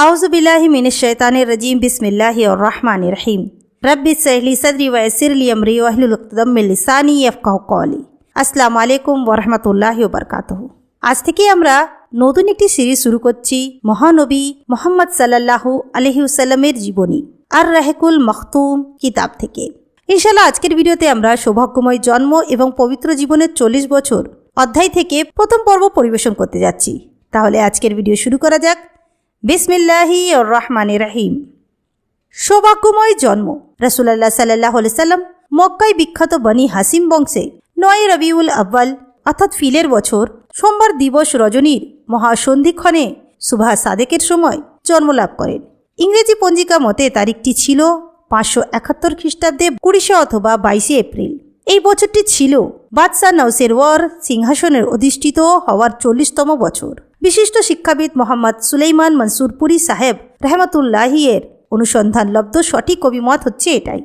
আউযুবিল্লাহি মিনাশ শাইতানির রাজিম বিসমিল্লাহির রহমানির রহিম রব্বি ইশরাহলি সাদরি ওয়া ইয়াসসিরলি আমরি ওয়াহলুল উকদাতাম মিন লিসানি ইয়াফকাহু কওলি। আসসালামু আলাইকুম ওয়া রাহমাতুল্লাহি ওয়া বারাকাতুহু। আজ থেকে আমরা নতুন একটি সিরিজ শুরু করছি মহানবী মুহাম্মদ সাল্লাল্লাহু আলাইহি ওয়াসাল্লামের জীবনী আর রাহিকুল মখতুম কিতাব থেকে। ইনশাআল্লাহ আজকের ভিডিওতে আমরা সৌভাগ্যময় জন্ম এবং পবিত্র জীবনের 40 বছর অধ্যায় থেকে প্রথম পর্ব পরিবেশন করতে যাচ্ছি। তাহলে আজকের ভিডিও শুরু করা যাক। বিসমিল্লাহির রহমানির রহিম। সৌভাগ্যময় জন্ম। রাসূলুল্লাহ সাল্লাল্লাহু আলাইহি সাল্লাম মক্কায় বিখ্যাত বনি হাসিম বংশে 9 রবিউল আউয়াল অর্থাৎ ফিলের বছর সোমবার দিবস রজনীর মহাসন্ধিক্ষণে সুবহ সাদেকের সময় জন্মলাভ করেন। ইংরেজি পঞ্জিকা মতে তারিখটি ছিল 571 খ্রিস্টাব্দে 20 অথবা 22 এপ্রিল। এই বছরটি ছিল বাদশাহ নওশেরওয়ার সিংহাসনের অধিষ্ঠিত হওয়ার 40তম বছর। বিশিষ্ট শিক্ষাবিদ মোহাম্মদ সুলাইমান মনসুরপুরি সাহেব রহমতুল্লাহি এর অনুসন্ধানলব্ধ সঠিক অভিমত হচ্ছে এটাই।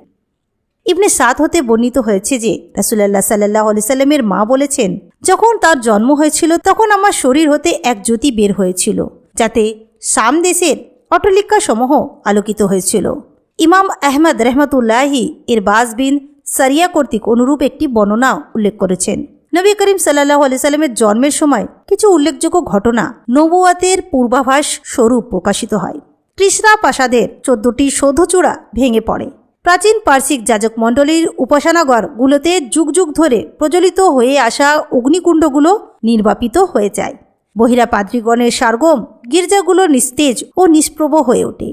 ইবনে সাদ হতে বর্ণিত হয়েছে যে রাসূলুল্লাহ সাল্লাল্লাহু আলাইহি সাল্লামের মা বলেছেন, যখন তার জন্ম হয়েছিল তখন আমার শরীর হতে এক জ্যোতি বের হয়েছিল, যাতে শাম দেশের অট্টালিকা সমূহ আলোকিত হয়েছিল। ইমাম আহমদ রহমতুল্লাহি এর বাস বিন সারিয়া কর্তৃক অনুরূপ একটি বর্ণনা উল্লেখ করেছেন। নবী করিম সাল্লাল্লাহু আলাইহি সাল্লামের জন্মের সময় কিছু উল্লেখযোগ্য ঘটনা নবুয়াতের পূর্বাভাস স্বরূপ প্রকাশিত হয়। কৃষ্ণা প্রাসাদের 14টি সৌধচূড়া ভেঙে পড়ে। প্রাচীন পার্সিক যাজক মণ্ডলীর উপাসনাগারগুলোতে যুগ যুগ ধরে প্রজ্বলিত হয়ে আসা অগ্নিকুণ্ডগুলো নির্বাপিত হয়ে যায়। বহিরা পাদ্রীগণের সারগম গির্জাগুলো নিস্তেজ ও নিষ্প্রভ হয়ে ওঠে।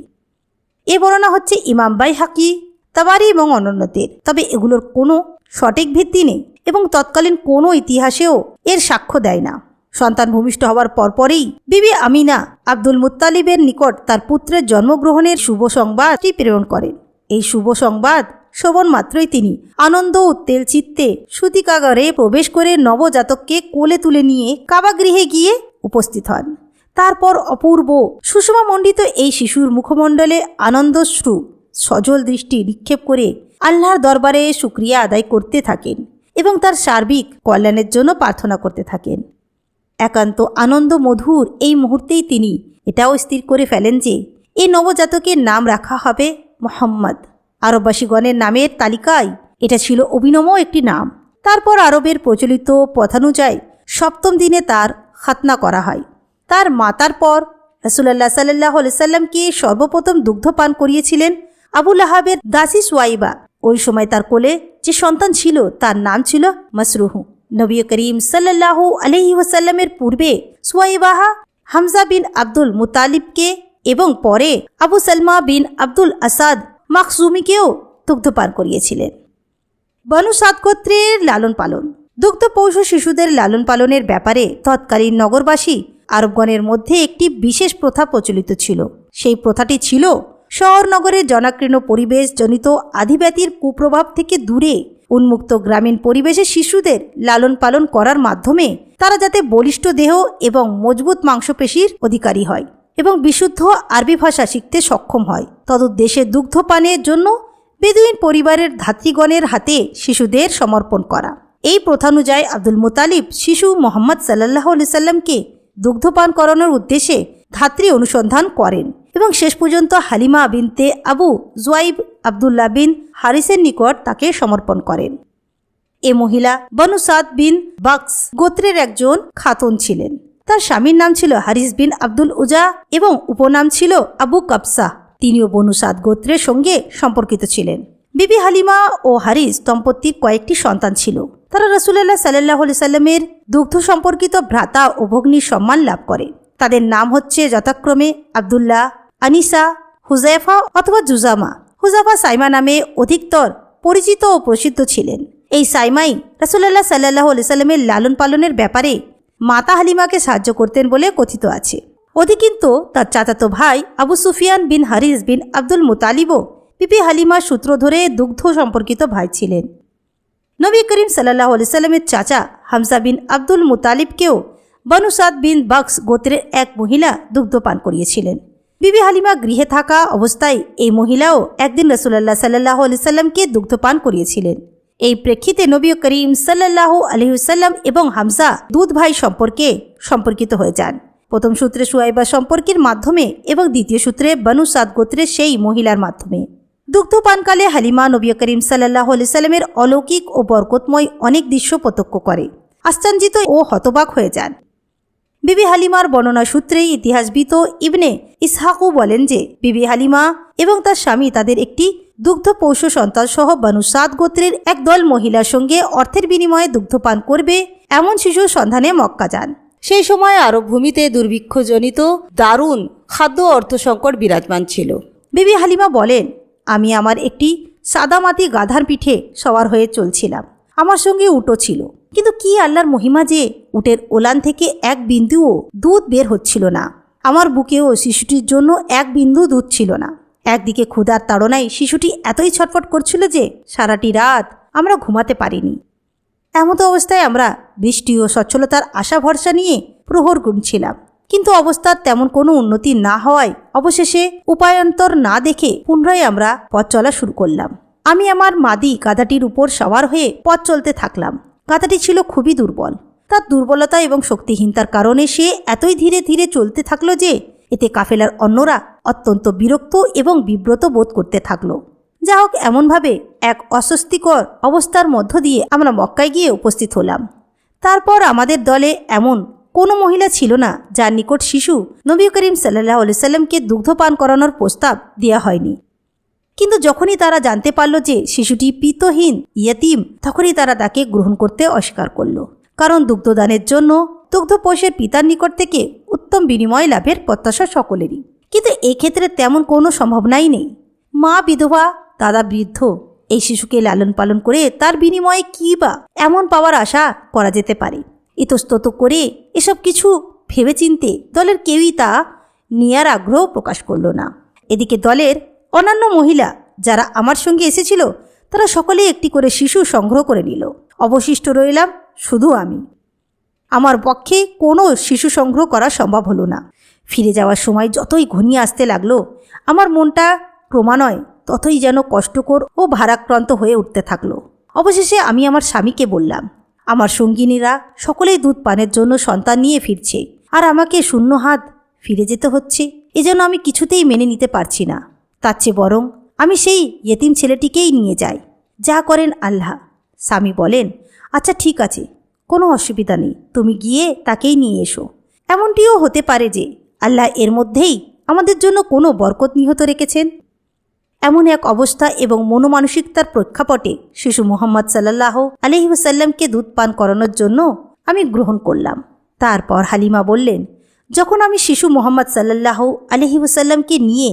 এ বর্ণনা হচ্ছে ইমাম বাইহাকি, তাবারি এবং অন্যান্যদের। তবে এগুলোর কোনো সঠিক ভিত্তি নেই এবং তৎকালীন কোনো ইতিহাসেও এর সাক্ষ্য দেয় না। সন্তান ভূমিষ্ঠ হওয়ার পরপরেই বিবি আমিনা আব্দুল মুত্তালিবের নিকট তার পুত্রের জন্মগ্রহণের শুভ সংবাদটি প্রেরণ করেন। এই শুভ সংবাদ শ্রবণ মাত্রই তিনি আনন্দ উত্তেল চিত্তে সূতিকাগারে প্রবেশ করে নবজাতককে কোলে তুলে নিয়ে কাবাগৃহে গিয়ে উপস্থিত হন। তারপর অপূর্ব সুষমামণ্ডিত এই শিশুর মুখমণ্ডলে আনন্দশ্রু সজল দৃষ্টি নিক্ষেপ করে আল্লাহর দরবারে শুকরিয়া আদায় করতে থাকেন এবং তার সার্বিক কল্যাণের জন্য প্রার্থনা করতে থাকেন। একান্ত আনন্দ মধুর এই মুহূর্তেই তিনি এটাও স্থির করে ফেলেন যে এই নবজাতকের নাম রাখা হবে মুহাম্মদ। আরববাসীগণের নামের তালিকায় এটা ছিল অভিনব একটি নাম। তারপর আরবের প্রচলিত প্রথানুযায়ী 7ম দিনে তার খাতনা করা হয়। তার মাতার পর রাসূলুল্লাহ সাল্লাল্লাহু আলাইহি সাল্লামকে সর্বপ্রথম দুগ্ধ পান করিয়েছিলেন আবু লাহাবের দাসী সুয়াইবা। ওই সময় তার কোলে যে সন্তান ছিল তার নাম ছিল মাসরুহু। নবী করিম সাল্লাল্লাহু আলাইহি ওয়াসাল্লামের পূর্বে সুয়াইবাহা হামজা বিন আব্দুল মুতালিবকে এবং পরে আবু সালমা বিন আব্দুল আসাদ মাখজুমিকেও দুগ্ধপান করিয়েছিলেন। বনু সাদ গোত্রের লালন পালন। দুগ্ধপৌষ শিশুদের লালন পালনের ব্যাপারে তৎকালীন নগরবাসী আরবগণের মধ্যে একটি বিশেষ প্রথা প্রচলিত ছিল। সেই প্রথাটি ছিল শহর নগরের জনাকীর্ণ পরিবেশ জনিত আধিব্যাতির কুপ্রভাব থেকে দূরে উন্মুক্ত গ্রামীণ পরিবেশে শিশুদের লালন পালন করার মাধ্যমে তারা যাতে বলিষ্ঠ দেহ এবং মজবুত মাংসপেশির অধিকারী হয় এবং বিশুদ্ধ আরবি ভাষা শিখতে সক্ষম হয়, তদুদ্দেশ্যে দুগ্ধপানের জন্য বেদুইন পরিবারের ধাত্রীগণের হাতে শিশুদের সমর্পণ করা। এই প্রথানুযায়ী আব্দুল মুতালিব শিশু মোহাম্মদ সাল্লাল্লাহু আলাইহি সাল্লামকে দুগ্ধপান করানোর উদ্দেশ্যে ধাত্রী অনুসন্ধান করেন এবং শেষ পর্যন্ত হালিমা বিনতে আবু জুয়াইব আব্দুল্লাহ বিন হারিসের নিকট তাকে সমর্পণ করেন। এ মহিলা বনু সাদ বিন বাকস গোত্রের একজন খাতুন ছিলেন। তার স্বামীর নাম ছিল হারিস বিন আব্দুল উজা এবং উপনাম ছিল আবু কাবসা। তিনিও বনু সাদ গোত্রের সঙ্গে সম্পর্কিত ছিলেন। বিবি হালিমা ও হারিস দম্পতির কয়েকটি সন্তান ছিল। তারা রাসূলুল্লাহ সাল্লাল্লাহু আলাইহি সাল্লামের দুগ্ধ সম্পর্কিত ভ্রাতা ও ভগ্নীর সম্মান লাভ করে। তাদের নাম হচ্ছে যথাক্রমে আব্দুল্লাহ, আনিসা, হুজাইফা অথবা জুজামা। হুজাফা সাইমা নামে অধিকতর পরিচিত ও প্রসিদ্ধ ছিলেন। এই সাইমাই রাসূলুল্লাহ সাল্লাল্লাহু আলাইহি সাল্লামের লালন পালনের ব্যাপারে মাতা হালিমাকে সাহায্য করতেন বলে কথিত আছে। অধিকিন্তু তার চাচাতো ভাই আবু সুফিয়ান বিন হারিস বিন আব্দুল মুতালিবও বিবি হালিমার সূত্র ধরে দুগ্ধ সম্পর্কিত ভাই ছিলেন। নবী করিম সাল্লাল্লাহু আলাইহি সাল্লামের চাচা হামজা বিন আব্দুল মুতালিবকেও বনু সাদ বিন বাকস গোত্রের এক মহিলা দুগ্ধপান করিয়েছিলেন। বিবি হালিমা গৃহে থাকা অবস্থায় এই মহিলাও একদিন রাসূলুল্লাহ সাল্লাল্লাহু আলাইহি সাল্লামকে দুগ্ধপান করিয়েছিলেন। এই প্রেক্ষিতে নবী করিম সাল্লাল্লাহু আলাইহি ওয়াসাল্লাম এবং হামজা দুধ ভাই সম্পর্কিত হয়ে যান। প্রথম সূত্রে সুয়াইবা সম্পর্কের মাধ্যমে এবং দ্বিতীয় সূত্রে বনু সাদ গোত্রের সেই মহিলার মাধ্যমে। দুগ্ধপানকালে হালিমা নবী করিম সাল্লাল্লাহু আলাইহি সাল্লামের অলৌকিক ও বরকতময় অনেক দৃশ্য প্রত্যক্ষ করে আশ্চর্যিত ও হতবাক হয়ে যান। বিবি হালিমার বর্ণনা সূত্রে ইতিহাসবিদ ইবনে ইসহাকু বলেন যে বিবি হালিমা এবং তার স্বামী তাদের একটি দুগ্ধপোষ্য সন্তান সহ বনু সাদ গোত্রের একদল মহিলার সঙ্গে অর্থের বিনিময়ে দুগ্ধপান করবে এমন শিশুর সন্ধানে মক্কা যান। সেই সময় আরব ভূমিতে দুর্ভিক্ষজনিত দারুণ খাদ্য অর্থ সংকট বিরাজমান ছিল। বিবি হালিমা বলেন, আমি আমার একটি সাদামাটি গাধার পিঠে সওয়ার হয়ে চলছিলাম। আমার সঙ্গে উটও ছিল, কিন্তু কি আল্লাহর মহিমা যে উটের ওলান থেকে এক বিন্দুও দুধ বের হচ্ছিল না। আমার বুকেও শিশুটির জন্য এক বিন্দু দুধ ছিল না। একদিকে ক্ষুধার তাড়নায় শিশুটি এতই ছটফট করছিল যে সারাটি রাত আমরা ঘুমাতে পারিনি। এমতো অবস্থায় আমরা বৃষ্টি ও সচ্ছলতার আশা ভরসা নিয়ে প্রহর গুনছিলাম, কিন্তু অবস্থার তেমন কোনো উন্নতি না হওয়ায় অবশেষে উপায়ান্তর না দেখে পুনরায় আমরা পথ চলা শুরু করলাম। আমি আমার মাদি গাধাটির উপর সওয়ার হয়ে পথ চলতে থাকলাম। গাধাটি ছিল খুবই দুর্বল। তার দুর্বলতা এবং শক্তিহীনতার কারণে সে এতই ধীরে ধীরে চলতে থাকলো যে এতে কাফেলার অন্যরা অত্যন্ত বিরক্ত এবং বিব্রত বোধ করতে থাকলো। যা হোক, এমনভাবে এক অস্বস্তিকর অবস্থার মধ্য দিয়ে আমরা মক্কায় গিয়ে উপস্থিত হলাম। তারপর আমাদের দলে এমন কোনো মহিলা ছিল না যার নিকট শিশু নবী করিম সাল্লাল্লাহু আলাইহি সাল্লামকে দুগ্ধপান করানোর প্রস্তাব দেওয়া হয়নি। কিন্তু যখনই তারা জানতে পারল যে শিশুটি পিতহীন ইয়তীম, তখনই তারা তাকে গ্রহণ করতে অস্বীকার করল, কারণ দুগ্ধদানের জন্য দুগ্ধপোষ্যের পিতার নিকট থেকে উত্তম বিনিময় লাভের প্রত্যাশা সকলেরই। কিন্তু এক্ষেত্রে তেমন কোনো সম্ভাবনাই নেই। মা বিধবা, দাদা বৃদ্ধ, এই শিশুকে লালন পালন করে তার বিনিময়ে কী বা এমন পাওয়ার আশা করা যেতে পারে? ইতস্তত করে এসব কিছু ভেবেচিন্তে দলের কেউই তা নেয়ার আগ্রহ প্রকাশ করল না। এদিকে দলের অন্যান্য মহিলা যারা আমার সঙ্গে এসেছিল তারা সকলেই একটি করে শিশু সংগ্রহ করে নিল। অবশিষ্ট রইলাম শুধু আমি। আমার পক্ষে কোনো শিশু সংগ্রহ করা সম্ভব হলো না। ফিরে যাওয়ার সময় যতই ঘনিয়ে আসতে লাগলো, আমার মনটা ক্রমান্বয়ে ততই যেন কষ্টকর ও ভারাক্রান্ত হয়ে উঠতে থাকলো। অবশেষে আমি আমার স্বামীকে বললাম, আমার সঙ্গিনীরা সকলেই দুধ পানের জন্য সন্তান নিয়ে ফিরছে, আর আমাকে শূন্য হাত ফিরে যেতে হচ্ছে। এজন্য আমি কিছুতেই মেনে নিতে পারছি না। তার চেয়ে বরং আমি সেই ইয়েতিম ছেলেটিকেই নিয়ে যাই, যা করেন আল্লাহ। স্বামী বলেন, আচ্ছা ঠিক আছে, কোনো অসুবিধা নেই, তুমি গিয়ে তাকেই নিয়ে এসো। এমনটিও হতে পারে যে আল্লাহ এর মধ্যেই আমাদের জন্য কোনো বরকত নিহত রেখেছেন। এমন এক অবস্থা এবং মনোমানসিকতার প্রেক্ষাপটে শিশু মুহাম্মদ সাল্লাল্লাহু আলাইহি ওয়াসাল্লামকে দুধ পান করানোর জন্য আমি গ্রহণ করলাম। তারপর হালিমা বললেন, যখন আমি শিশু মুহাম্মদ সাল্লাল্লাহু আলাইহি ওয়াসাল্লামকে নিয়ে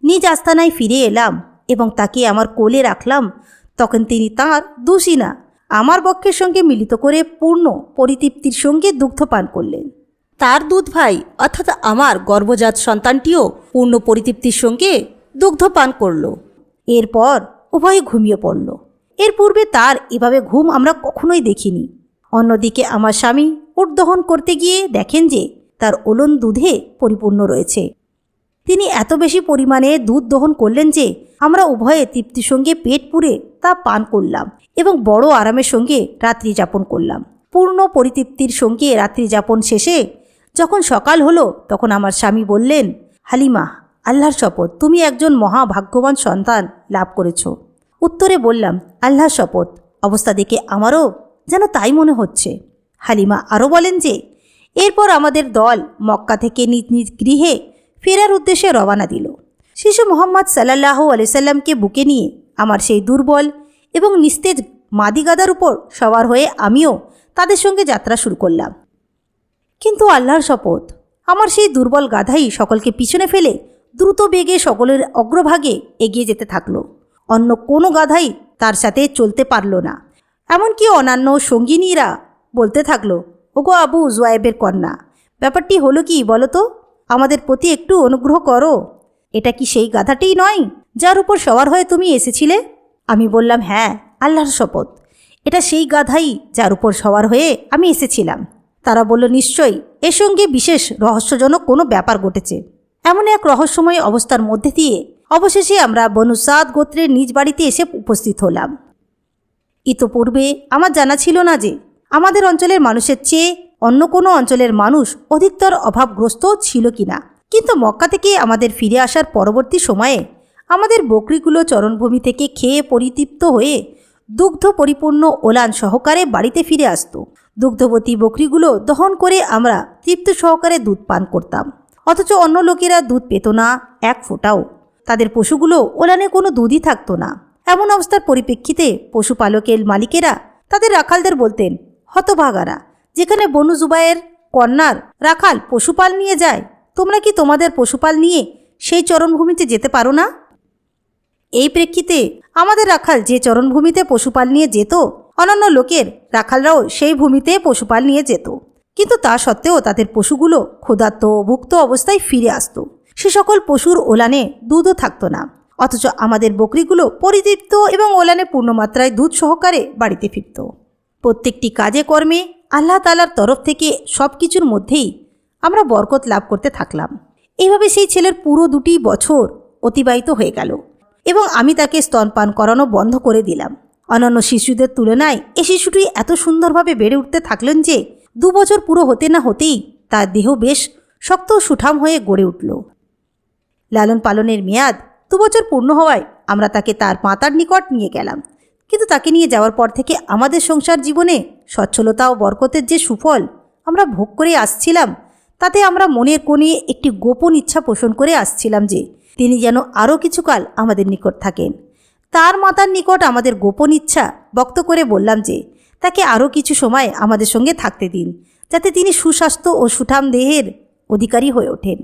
নিজ আস্তানায় ফিরে এলাম এবং তাকে আমার কোলে রাখলাম, তখন তিনি তাঁর দুসিনা আমার বক্ষের সঙ্গে মিলিত করে পূর্ণ পরিতৃপ্তির সঙ্গে দুগ্ধ পান করলেন। তার দুধ ভাই অর্থাৎ আমার গর্ভজাত সন্তানটিও পূর্ণ পরিতৃপ্তির সঙ্গে দুগ্ধ পান করল। এরপর উভয়ে ঘুমিয়ে পড়ল। এর পূর্বে তার এভাবে ঘুম আমরা কখনোই দেখিনি। অন্যদিকে আমার স্বামী উট দহন করতে গিয়ে দেখেন যে তার ওলন দুধে পরিপূর্ণ রয়েছে। তিনি এত বেশি পরিমাণে দুধ দহন করলেন যে আমরা উভয়ে তৃপ্তির সঙ্গে পেট পুরে তা পান করলাম এবং বড় আরামের সঙ্গে রাত্রি যাপন করলাম। পূর্ণ পরিতৃপ্তির সঙ্গে রাত্রি যাপন শেষে যখন সকাল হলো, তখন আমার স্বামী বললেন, হালিমা, আল্লাহর শপথ, তুমি একজন মহাভাগ্যবান সন্তান লাভ করেছ। উত্তরে বললাম, আল্লাহর শপথ, অবস্থা দেখে আমারও যেন তাই মনে হচ্ছে। হালিমা আরও বলেন যে এরপর আমাদের দল মক্কা থেকে নিজ নিজ গৃহে ফেরার উদ্দেশ্যে রওনা দিল। শিশু মুহাম্মদ সাল্লাল্লাহু আলাইহি সাল্লামকে বুকে নিয়ে আমার সেই দুর্বল এবং নিস্তেজ মাদি গাদার উপর সওয়ার হয়ে আমিও তাদের সঙ্গে যাত্রা শুরু করলাম। কিন্তু আল্লাহর শপথ, আমার সেই দুর্বল গাধাই সকলকে পিছনে ফেলে দ্রুত বেগে সকলের অগ্রভাগে এগিয়ে যেতে থাকলো। অন্য কোনো গাধাই তার সাথে চলতে পারল না। এমনকি অন্যান্য সঙ্গিনীরা বলতে থাকলো, ওগো আবু জুয়াইবের কন্যা, ব্যাপারটি হলো কি বলো তো, আমাদের প্রতি একটু অনুগ্রহ করো। এটা কি সেই গাধাটিই নয় যার উপর সওয়ার হয়ে তুমি এসেছিলে? আমি বললাম, হ্যাঁ, আল্লাহর শপথ, এটা সেই গাধাই যার উপর সওয়ার হয়ে আমি এসেছিলাম। তারা বলল, নিশ্চয়ই এর সঙ্গে বিশেষ রহস্যজনক কোনো ব্যাপার ঘটেছে। এমন এক রহস্যময় অবস্থার মধ্যে দিয়ে অবশেষে আমরা বনু সাদ গোত্রের নিজ বাড়িতে এসে উপস্থিত হলাম। ইতোপূর্বে আমার জানা ছিল না যে আমাদের অঞ্চলের মানুষের চেয়ে অন্য কোনো অঞ্চলের মানুষ অধিকতর অভাবগ্রস্ত ছিল কিনা। কিন্তু মক্কা থেকে আমাদের ফিরে আসার পরবর্তী সময়ে আমাদের বকরিগুলো চরণভূমি থেকে খেয়ে পরিতৃপ্ত হয়ে দুগ্ধ পরিপূর্ণ ওলান সহকারে বাড়িতে ফিরে আসত। দুগ্ধবতী বকরিগুলো দহন করে আমরা তৃপ্ত সহকারে দুধ পান করতাম, অথচ অন্য লোকেরা দুধ পেত না এক ফোঁটাও। তাদের পশুগুলো ওলানে কোনো দুধই থাকতো না। এমন অবস্থার পরিপ্রেক্ষিতে পশুপালকের মালিকেরা তাদের রাখালদের বলতেন, হতভাগারা, যেখানে বনু জুবাইয়ের কন্যার রাখাল পশুপাল নিয়ে যায়, তোমরা কি তোমাদের পশুপাল নিয়ে সেই চরণভূমিতে যেতে পারো না? এই প্রেক্ষিতে আমাদের রাখাল যে চরণভূমিতে পশুপাল নিয়ে যেত, অন্যান্য লোকের রাখালরাও সেই ভূমিতে পশুপাল নিয়ে যেত। কিন্তু তা সত্ত্বেও তাদের পশুগুলো ক্ষুধার্ত ভুক্ত অবস্থায় ফিরে আসত। সে সকল পশুর ওলানে দুধও থাকতো না, অথচ আমাদের বকরিগুলো পরিতৃপ্ত এবং ওলানে পূর্ণমাত্রায় দুধ সহকারে বাড়িতে ফিরত। প্রত্যেকটি কাজে কর্মে আল্লাহ তাআলার তরফ থেকে সব কিছুর মধ্যেই আমরা বরকত লাভ করতে থাকলাম। এইভাবে সেই ছেলের পুরো 2 বছর অতিবাহিত হয়ে গেল এবং আমি তাকে স্তনপান করানো বন্ধ করে দিলাম। অন্যান্য শিশুদের তুলনায় এই শিশুটি এত সুন্দরভাবে বেড়ে উঠতে থাকলেন যে 2 বছর পুরো হতে না হতেই তার দেহ বেশ শক্ত সুঠাম হয়ে গড়ে উঠল। লালন পালনের মেয়াদ 2 বছর পূর্ণ হওয়ায় আমরা তাকে তার মাতার নিকট নিয়ে গেলাম। কিন্তু তাকে নিয়ে যাওয়ার পর থেকে আমাদের সংসার জীবনে সচ্ছলতা ও বরকতের যে সুফল আমরা ভোগ করে আসছিলাম, তাতে আমরা মনের কোণে একটি গোপন ইচ্ছা পোষণ করে আসছিলাম যে তিনি যেন আরও কিছুকাল আমাদের নিকট থাকেন। তার মাতার নিকট আমাদের গোপন ইচ্ছা ব্যক্ত করে বললাম যে তাকে আরও কিছু সময় আমাদের সঙ্গে থাকতে দিন, যাতে তিনি সুস্বাস্থ্য ও সুঠাম দেহের অধিকারী হয়ে ওঠেন।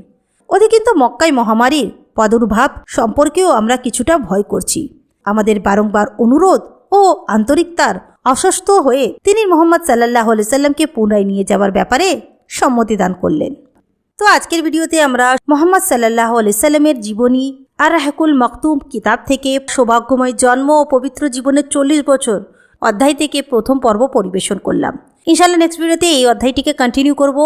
ওদের কিন্তু মক্কায় মহামারীর প্রাদুর্ভাব সম্পর্কেও আমরা কিছুটা ভয় করছি। আমাদের বারংবার অনুরোধ ও আন্তরিকতার আশ্বস্ত হয়ে তিনি মুহাম্মদ সাল্লাল্লাহু আলাইহি সাল্লামকে পুনরায় নিয়ে যাওয়ার ব্যাপারে সম্মতি দান করলেন। তো আজকের ভিডিওতে আমরা মুহাম্মদ সাল্লাল্লাহু আলাইহি সাল্লামের জীবনী আর রাহিকুল মাকতুম কিতাব থেকে সৌভাগ্যময় জন্ম ও পবিত্র জীবনের 40 বছর অধ্যায় থেকে প্রথম পর্ব পরিবেশন করলাম। ইনশাআল্লাহ নেক্সট ভিডিওতে এই অধ্যায়টিকে কন্টিনিউ করব।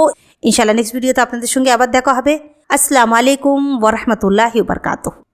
ইনশাআল্লাহ নেক্সট ভিডিওতে আপনাদের সঙ্গে আবার দেখা হবে। আসসালামু আলাইকুম ওয়া রাহমাতুল্লাহি ওয়া বারাকাতুহু।